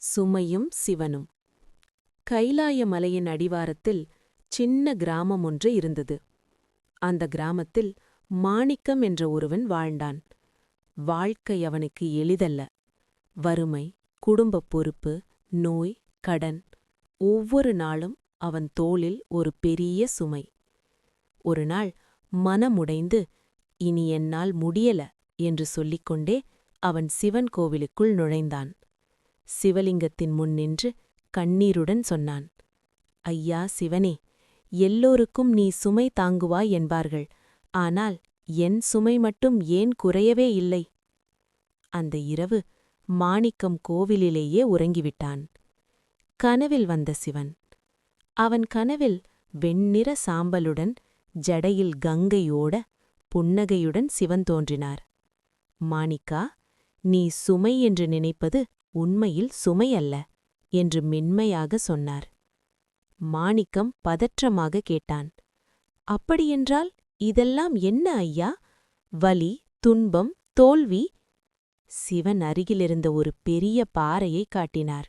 சுமையும் சிவனும். கைலாய மலையின் அடிவாரத்தில் சின்ன கிராமம் ஒன்று இருந்தது. அந்த கிராமத்தில் மாணிக்கம் என்ற ஒருவன் வாழ்ந்தான். வாழ்க்கை அவனுக்கு எளிதல்ல. வறுமை, குடும்பப் பொறுப்பு, நோய், கடன், ஒவ்வொரு நாளும் அவன் தோளில் ஒரு பெரிய சுமை. ஒருநாள் மனமுடைந்து, இனி என்னால் முடியல என்று சொல்லிக்கொண்டே அவன் சிவன் கோவிலுக்குள் நுழைந்தான். சிவலிங்கத்தின் முன் நின்று கண்ணீருடன் சொன்னான், ஐயா சிவனே, எல்லோருக்கும் நீ சுமை தாங்குவாய் என்பார்கள். ஆனால் என் சுமை மட்டும் ஏன் குறையவே இல்லை? அந்த இரவு மாணிக்கம் கோவிலிலேயே உறங்கிவிட்டான். கனவில் வந்த சிவன். அவன் கனவில் வெண்ணிற சாம்பலுடன், ஜடையில் கங்கையோட, புன்னகையுடன் சிவன் தோன்றினார். மாணிக்கா, நீ சுமை என்று நினைப்பது உண்மையில் சுமையல்ல என்று மென்மையாக சொன்னார். மாணிக்கம் பதற்றமாக கேட்டான், அப்படியென்றால் இதெல்லாம் என்ன ஐயா? வலி, துன்பம், தோல்வி? சிவன் அருகிலிருந்த ஒரு பெரிய பாறையை காட்டினார்.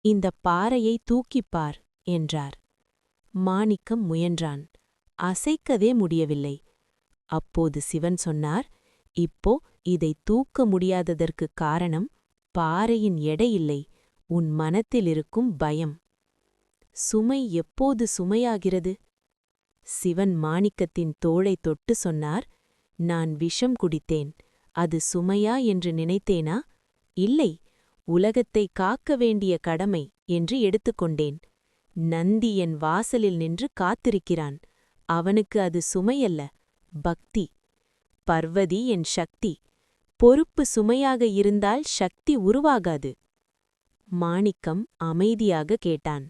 இந்தப் பாறையை தூக்கிப்பார் என்றார். மாணிக்கம் முயன்றான். அசைக்கவே முடியவில்லை. அப்போது சிவன் சொன்னார், இப்போ இதை தூக்க முடியாததற்குக் காரணம் பாறையின் எடையில்லை, உன் மனத்திலிருக்கும் பயம். சுமை எப்போது சுமையாகிறது? சிவன் மாணிக்கத்தின் தோளைத் தொட்டு சொன்னார், நான் விஷம் குடித்தேன். அது சுமையா என்று நினைத்தேனா? இல்லை, உலகத்தை காக்க வேண்டிய கடமை என்று எடுத்துக்கொண்டேன். நந்தி என் வாசலில் நின்று காத்திருக்கிறான். அவனுக்கு அது சுமையல்ல, பக்தி. பர்வதி என் சக்தி. பொறுப்பு சுமையாக இருந்தால் சக்தி உருவாகாது. மாணிக்கம் அமைதியாக கேட்டான்.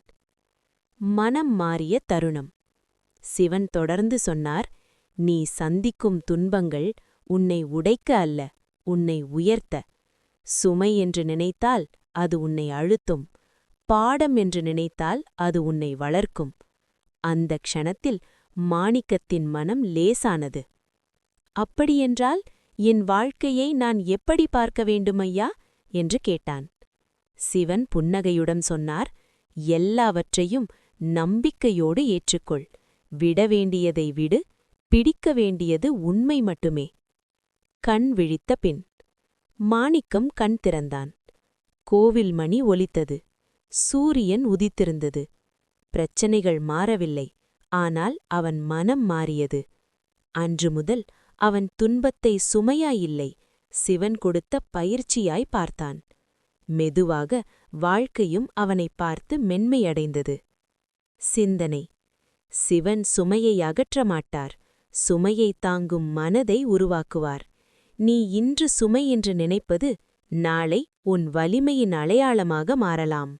மனம் மாறிய தருணம். சிவன் தொடர்ந்து சொன்னார், நீ சந்திக்கும் துன்பங்கள் உன்னை உடைக்க அல்ல, உன்னை உயர்த்த. சுமை என்று நினைத்தால் அது உன்னை அழுத்தும். பாடம் என்று நினைத்தால் அது உன்னை வளர்க்கும். அந்த க்ஷணத்தில் மாணிக்கத்தின் மனம் லேசானது. அப்படியென்றால் என் வாழ்க்கையை நான் எப்படி பார்க்க வேண்டுமையா என்று கேட்டான். சிவன் புன்னகையுடன் சொன்னார், எல்லாவற்றையும் நம்பிக்கையோடு ஏற்றுக்கொள். விட வேண்டியதை விடு, பிடிக்க வேண்டியது உண்மை மட்டுமே. கண் விழித்த பின் மாணிக்கம் கண் திறந்தான். கோவில் மணி ஒலித்தது. சூரியன் உதித்திருந்தது. பிரச்சனைகள் மாறவில்லை, ஆனால் அவன் மனம் மாறியது. அன்று முதல் அவன் துன்பத்தை சுமையாயில்லை, சிவன் கொடுத்த பயிற்சியாய் பார்த்தான். மெதுவாக வாழ்க்கையும் அவனைப் பார்த்து மென்மையடைந்தது. சிந்தனை: சிவன் சுமையை அகற்றமாட்டார், சுமையைத் தாங்கும் மனதை உருவாக்குவார். நீ இன்று சுமை என்று நினைப்பது நாளை உன் வலிமையின் அடையாளமாக மாறலாம்.